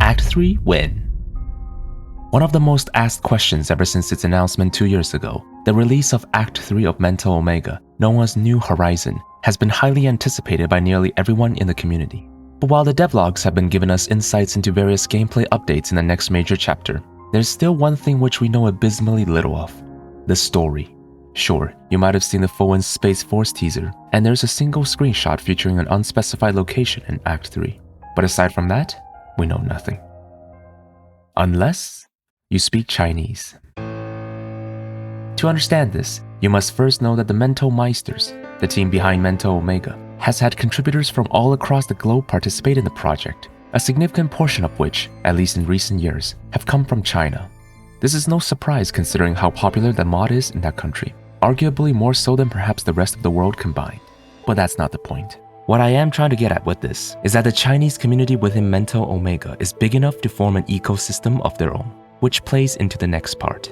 Act 3 When? One of the most asked questions ever since its announcement 2 years ago, the release of Act 3 of Mental Omega, known as New Horizon, has been highly anticipated by nearly everyone in the community. But while the devlogs have been giving us insights into various gameplay updates in the next major chapter, there's still one thing which we know abysmally little of: the story. Sure, you might have seen the Foehn Space Force teaser, and there's a single screenshot featuring an unspecified location in Act 3. But aside from that, we know nothing. Unless you speak Chinese. To understand this, you must first know that the Mental Meisters, the team behind Mental Omega, has had contributors from all across the globe participate in the project, a significant portion of which, at least in recent years, have come from China. This is no surprise considering how popular the mod is in that country, arguably more so than perhaps the rest of the world combined. But that's not the point. What I am trying to get at with this is that the Chinese community within Mental Omega is big enough to form an ecosystem of their own, which plays into the next part.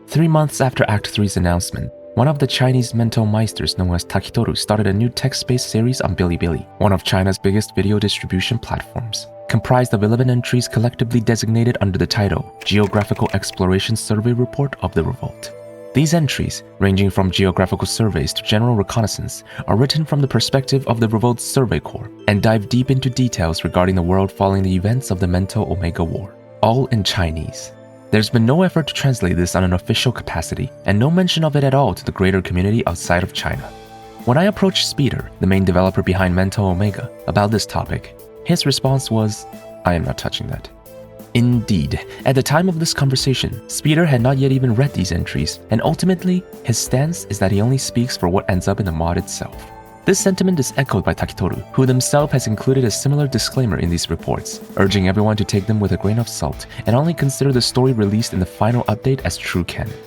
3 months after Act 3's announcement, one of the Chinese Mental Meisters known as Takitoru started a new text-based series on Bilibili, one of China's biggest video distribution platforms, comprised of 11 entries collectively designated under the title Geographical Exploration Survey Report of the Revolt. These entries, ranging from geographical surveys to general reconnaissance, are written from the perspective of the Revolt's Survey Corps and dive deep into details regarding the world following the events of the Mental Omega War, all in Chinese. There's been no effort to translate this on an official capacity, and no mention of it at all to the greater community outside of China. When I approached Speeder, the main developer behind Mental Omega, about this topic, his response was, "I am not touching that." Indeed, at the time of this conversation, Speeder had not yet even read these entries, and ultimately, his stance is that he only speaks for what ends up in the mod itself. This sentiment is echoed by Takitoru, who himself has included a similar disclaimer in these reports, urging everyone to take them with a grain of salt and only consider the story released in the final update as true canon.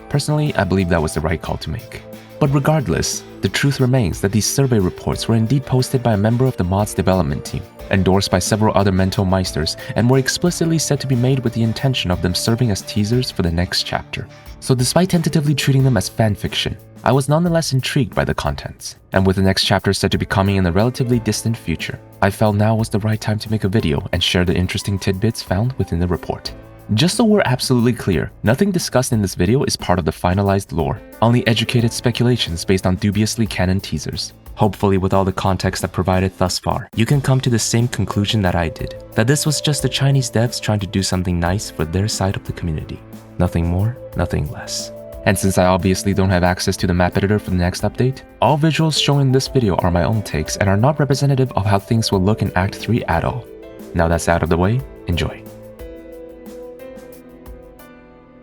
Personally, I believe that was the right call to make. But regardless, the truth remains that these survey reports were indeed posted by a member of the mod's development team, endorsed by several other Mental Meisters, and were explicitly said to be made with the intention of them serving as teasers for the next chapter. So despite tentatively treating them as fanfiction, I was nonetheless intrigued by the contents, and with the next chapter said to be coming in the relatively distant future, I felt now was the right time to make a video and share the interesting tidbits found within the report. Just so we're absolutely clear, nothing discussed in this video is part of the finalized lore, only educated speculations based on dubiously canon teasers. Hopefully with all the context I've provided thus far, you can come to the same conclusion that I did, that this was just the Chinese devs trying to do something nice for their side of the community. Nothing more, nothing less. And since I obviously don't have access to the map editor for the next update, all visuals shown in this video are my own takes and are not representative of how things will look in Act 3 at all. Now that's out of the way, enjoy.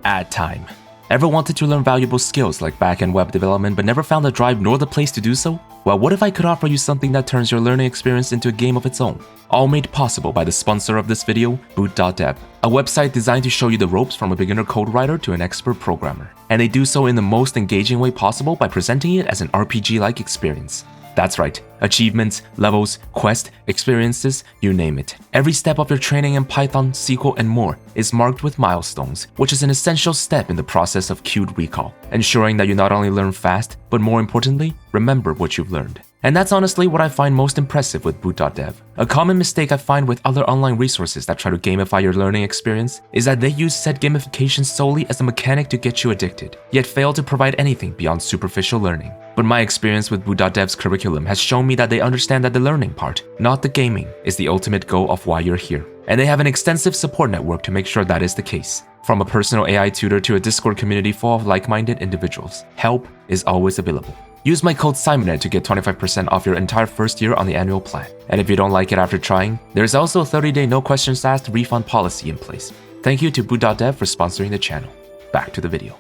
Ad time. Ever wanted to learn valuable skills like back-end web development but never found the drive nor the place to do so? Well, what if I could offer you something that turns your learning experience into a game of its own? All made possible by the sponsor of this video, Boot.dev, a website designed to show you the ropes from a beginner code writer to an expert programmer. And they do so in the most engaging way possible by presenting it as an RPG-like experience. That's right, achievements, levels, quests, experiences, you name it. Every step of your training in Python, SQL, and more is marked with milestones, which is an essential step in the process of queued recall, ensuring that you not only learn fast, but more importantly, remember what you've learned. And that's honestly what I find most impressive with Boot.dev. A common mistake I find with other online resources that try to gamify your learning experience is that they use said gamification solely as a mechanic to get you addicted, yet fail to provide anything beyond superficial learning. But my experience with Boot.dev's curriculum has shown me that they understand that the learning part, not the gaming, is the ultimate goal of why you're here. And they have an extensive support network to make sure that is the case. From a personal AI tutor to a Discord community full of like-minded individuals, help is always available. Use my code SIMONED to get 25% off your entire first year on the annual plan. And if you don't like it after trying, there's also a 30-day no questions asked refund policy in place. Thank you to Boot.dev for sponsoring the channel. Back to the video.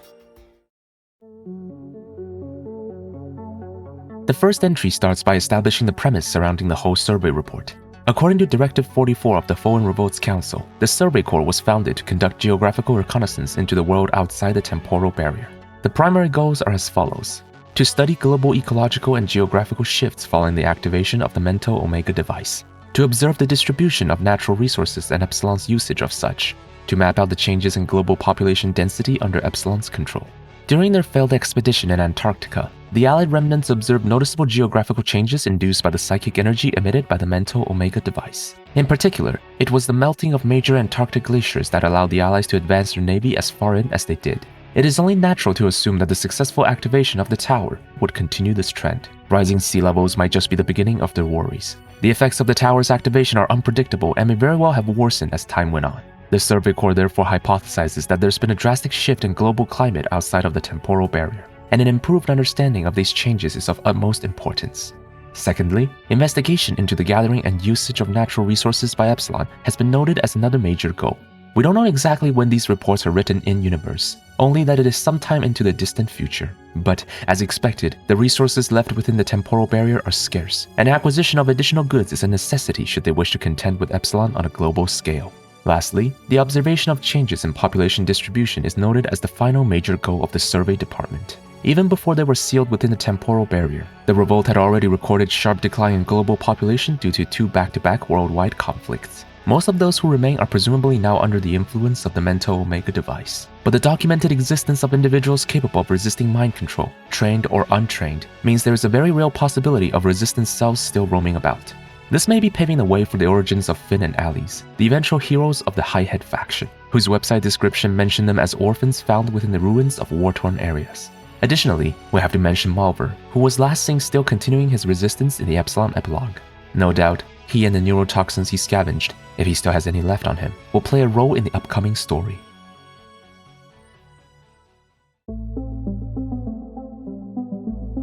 The first entry starts by establishing the premise surrounding the whole survey report. According to Directive 44 of the Foehn Revolt's Council, the Survey Corps was founded to conduct geographical reconnaissance into the world outside the temporal barrier. The primary goals are as follows: to study global ecological and geographical shifts following the activation of the Mental Omega device, to observe the distribution of natural resources and Epsilon's usage of such, to map out the changes in global population density under Epsilon's control, During their failed expedition in Antarctica, the Allied remnants observed noticeable geographical changes induced by the psychic energy emitted by the Mento Omega device. In particular, it was the melting of major Antarctic glaciers that allowed the Allies to advance their navy as far in as they did. It is only natural to assume that the successful activation of the tower would continue this trend. Rising sea levels might just be the beginning of their worries. The effects of the tower's activation are unpredictable and may very well have worsened as time went on. The Survey Corps therefore hypothesizes that there's been a drastic shift in global climate outside of the temporal barrier, and an improved understanding of these changes is of utmost importance. Secondly, investigation into the gathering and usage of natural resources by Epsilon has been noted as another major goal. We don't know exactly when these reports are written in-universe, only that it is sometime into the distant future. But, as expected, the resources left within the temporal barrier are scarce, and acquisition of additional goods is a necessity should they wish to contend with Epsilon on a global scale. Lastly, the observation of changes in population distribution is noted as the final major goal of the survey department. Even before they were sealed within the temporal barrier, the revolt had already recorded sharp decline in global population due to 2 back-to-back worldwide conflicts. Most of those who remain are presumably now under the influence of the Mento Omega device, but the documented existence of individuals capable of resisting mind control, trained or untrained, means there is a very real possibility of resistance cells still roaming about. This may be paving the way for the origins of Foehn and Alice, the eventual heroes of the Highhead faction, whose website description mentioned them as orphans found within the ruins of war-torn areas. Additionally, we have to mention Malver, who was last seen still continuing his resistance in the Epsilon epilogue. No doubt, he and the neurotoxins he scavenged, if he still has any left on him, will play a role in the upcoming story.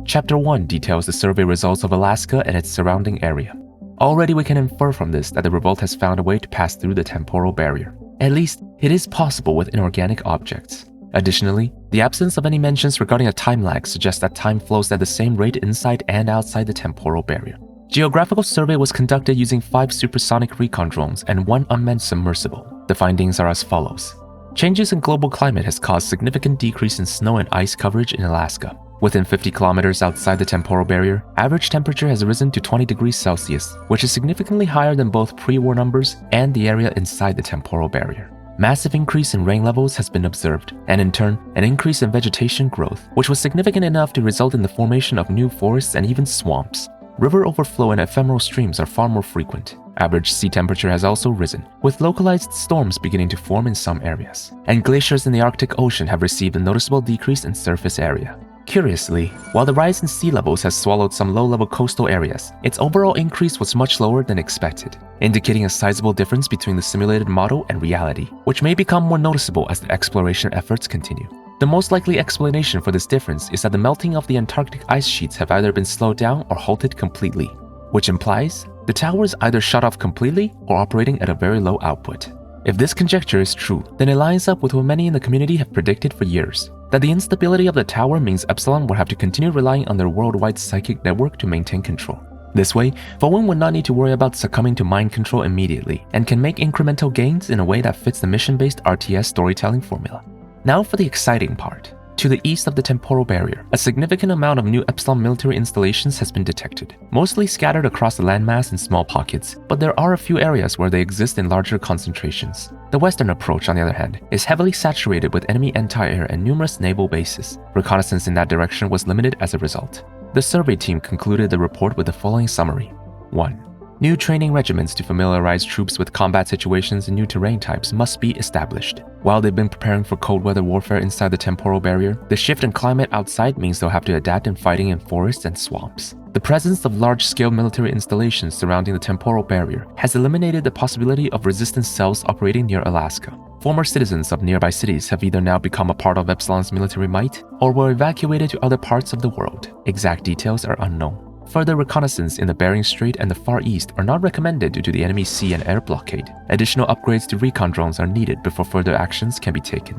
Chapter 1 details the survey results of Alaska and its surrounding area. Already we can infer from this that the revolt has found a way to pass through the temporal barrier. At least, it is possible with inorganic objects. Additionally, the absence of any mentions regarding a time lag suggests that time flows at the same rate inside and outside the temporal barrier. Geographical survey was conducted using 5 supersonic recon drones and 1 unmanned submersible. The findings are as follows. Changes in global climate has caused significant decrease in snow and ice coverage in Alaska. Within 50 kilometers outside the temporal barrier, average temperature has risen to 20 degrees Celsius, which is significantly higher than both pre-war numbers and the area inside the temporal barrier. Massive increase in rain levels has been observed, and in turn, an increase in vegetation growth, which was significant enough to result in the formation of new forests and even swamps. River overflow and ephemeral streams are far more frequent. Average sea temperature has also risen, with localized storms beginning to form in some areas. And glaciers in the Arctic Ocean have received a noticeable decrease in surface area. Curiously, while the rise in sea levels has swallowed some low-level coastal areas, its overall increase was much lower than expected, indicating a sizable difference between the simulated model and reality, which may become more noticeable as the exploration efforts continue. The most likely explanation for this difference is that the melting of the Antarctic ice sheets have either been slowed down or halted completely, which implies the tower is either shut off completely or operating at a very low output. If this conjecture is true, then it lines up with what many in the community have predicted for years, that the instability of the tower means Epsilon will have to continue relying on their worldwide psychic network to maintain control. This way, Foehn would not need to worry about succumbing to mind control immediately, and can make incremental gains in a way that fits the mission-based RTS storytelling formula. Now for the exciting part. To the east of the temporal barrier, a significant amount of new Epsilon military installations has been detected, mostly scattered across the landmass in small pockets, but there are a few areas where they exist in larger concentrations. The western approach, on the other hand, is heavily saturated with enemy anti-air and numerous naval bases. Reconnaissance in that direction was limited as a result. The survey team concluded the report with the following summary. 1. New training regiments to familiarize troops with combat situations and new terrain types must be established. While they've been preparing for cold weather warfare inside the temporal barrier, the shift in climate outside means they'll have to adapt in fighting in forests and swamps. The presence of large-scale military installations surrounding the temporal barrier has eliminated the possibility of resistance cells operating near Alaska. Former citizens of nearby cities have either now become a part of Epsilon's military might or were evacuated to other parts of the world. Exact details are unknown. Further reconnaissance in the Bering Strait and the Far East are not recommended due to the enemy sea and air blockade. Additional upgrades to recon drones are needed before further actions can be taken.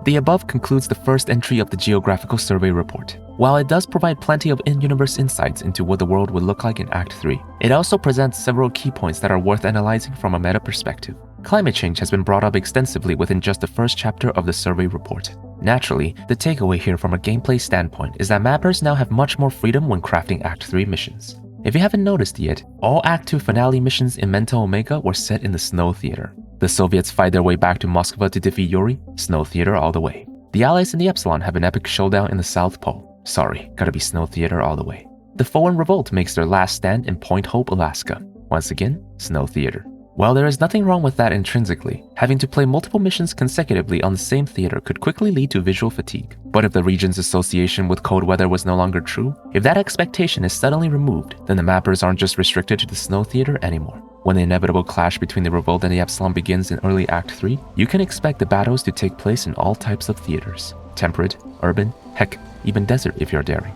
The above concludes the first entry of the Geographical Survey report. While it does provide plenty of in-universe insights into what the world would look like in Act 3, it also presents several key points that are worth analyzing from a meta perspective. Climate change has been brought up extensively within just the first chapter of the survey report. Naturally, the takeaway here from a gameplay standpoint is that mappers now have much more freedom when crafting Act 3 missions. If you haven't noticed yet, all Act 2 finale missions in Mento Omega were set in the Snow Theater. The Soviets fight their way back to Moscow to defeat Yuri, Snow Theater all the way. The Allies and the Epsilon have an epic showdown in the South Pole. Sorry, gotta be Snow Theater all the way. The Foehn Revolt makes their last stand in Point Hope, Alaska. Once again, Snow Theater. While there is nothing wrong with that intrinsically, having to play multiple missions consecutively on the same theater could quickly lead to visual fatigue. But if the region's association with cold weather was no longer true, if that expectation is suddenly removed, then the mappers aren't just restricted to the Snow Theater anymore. When the inevitable clash between the Revolt and the Epsilon begins in early Act 3, you can expect the battles to take place in all types of theaters. Temperate, urban, heck, even desert if you're daring.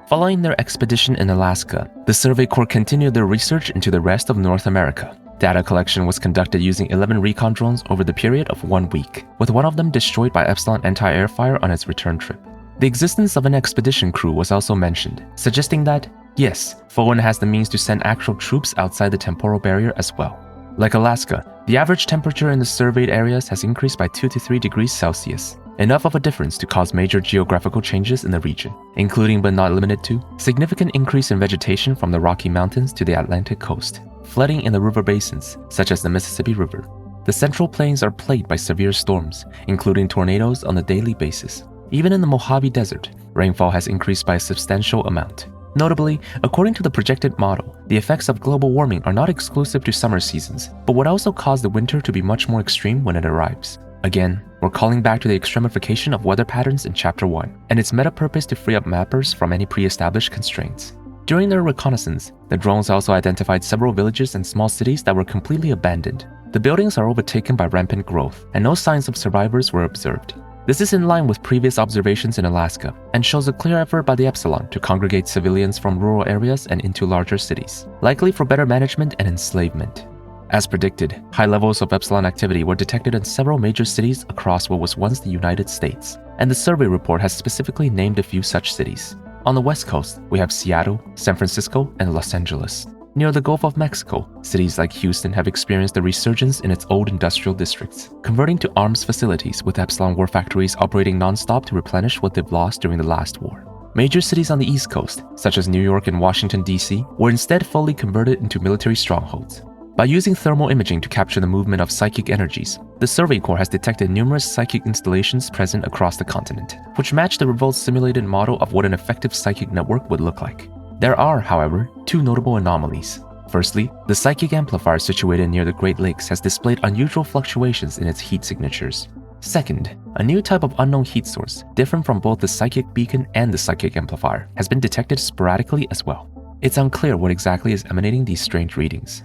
Following their expedition in Alaska, the Survey Corps continued their research into the rest of North America. Data collection was conducted using 11 recon drones over the period of 1 week, with one of them destroyed by Epsilon anti-air fire on its return trip. The existence of an expedition crew was also mentioned, suggesting that, yes, Foehn has the means to send actual troops outside the temporal barrier as well. Like Alaska, the average temperature in the surveyed areas has increased by 2 to 3 degrees Celsius, enough of a difference to cause major geographical changes in the region, including but not limited to significant increase in vegetation from the Rocky Mountains to the Atlantic coast, flooding in the river basins, such as the Mississippi River. The Central Plains are plagued by severe storms, including tornadoes on a daily basis. Even in the Mojave Desert, rainfall has increased by a substantial amount. Notably, according to the projected model, the effects of global warming are not exclusive to summer seasons, but would also cause the winter to be much more extreme when it arrives. Again, we're calling back to the extremification of weather patterns in Chapter 1, and its meta-purpose to free up mappers from any pre-established constraints. During their reconnaissance, the drones also identified several villages and small cities that were completely abandoned. The buildings are overtaken by rampant growth, and no signs of survivors were observed. This is in line with previous observations in Alaska, and shows a clear effort by the Epsilon to congregate civilians from rural areas and into larger cities, likely for better management and enslavement. As predicted, high levels of Epsilon activity were detected in several major cities across what was once the United States, and the survey report has specifically named a few such cities. On the West Coast, we have Seattle, San Francisco, and Los Angeles. Near the Gulf of Mexico, cities like Houston have experienced a resurgence in its old industrial districts, converting to arms facilities with Epsilon war factories operating non-stop to replenish what they've lost during the last war. Major cities on the East Coast, such as New York and Washington, D.C., were instead fully converted into military strongholds. By using thermal imaging to capture the movement of psychic energies, the Survey Corps has detected numerous psychic installations present across the continent, which match the Revolt's simulated model of what an effective psychic network would look like. There are, however, two notable anomalies. Firstly, the psychic amplifier situated near the Great Lakes has displayed unusual fluctuations in its heat signatures. Second, a new type of unknown heat source, different from both the psychic beacon and the psychic amplifier, has been detected sporadically as well. It's unclear what exactly is emanating these strange readings.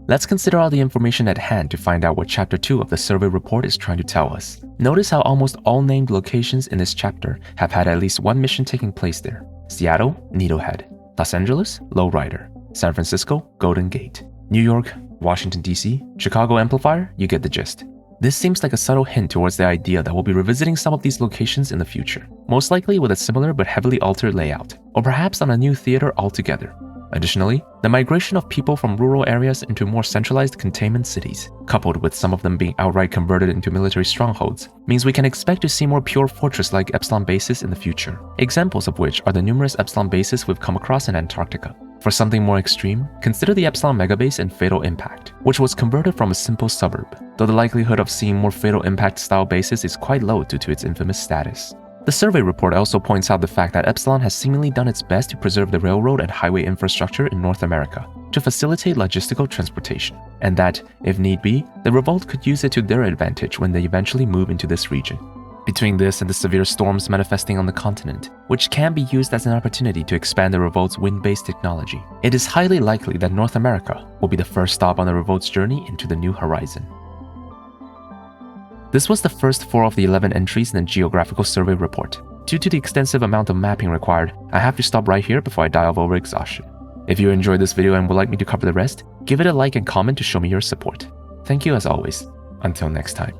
Let's consider all the information at hand to find out what Chapter 2 of the survey report is trying to tell us. Notice how almost all named locations in this chapter have had at least one mission taking place there. Seattle, Needlehead. Los Angeles, Lowrider. San Francisco, Golden Gate. New York, Washington, D.C., Chicago Amplifier, you get the gist. This seems like a subtle hint towards the idea that we'll be revisiting some of these locations in the future, most likely with a similar but heavily altered layout, or perhaps on a new theater altogether. Additionally, the migration of people from rural areas into more centralized containment cities, coupled with some of them being outright converted into military strongholds, means we can expect to see more pure fortress-like Epsilon bases in the future, examples of which are the numerous Epsilon bases we've come across in Antarctica. For something more extreme, consider the Epsilon megabase in Fatal Impact, which was converted from a simple suburb, though the likelihood of seeing more Fatal Impact-style bases is quite low due to its infamous status. The survey report also points out the fact that Epsilon has seemingly done its best to preserve the railroad and highway infrastructure in North America to facilitate logistical transportation, and that, if need be, the Revolt could use it to their advantage when they eventually move into this region. Between this and the severe storms manifesting on the continent, which can be used as an opportunity to expand the Revolt's wind-based technology, it is highly likely that North America will be the first stop on the Revolt's journey into the new horizon. This was the first 4 of the 11 entries in the Geographical Survey report. Due to the extensive amount of mapping required, I have to stop right here before I die of over exhaustion. If you enjoyed this video and would like me to cover the rest, give it a like and comment to show me your support. Thank you as always. Until next time.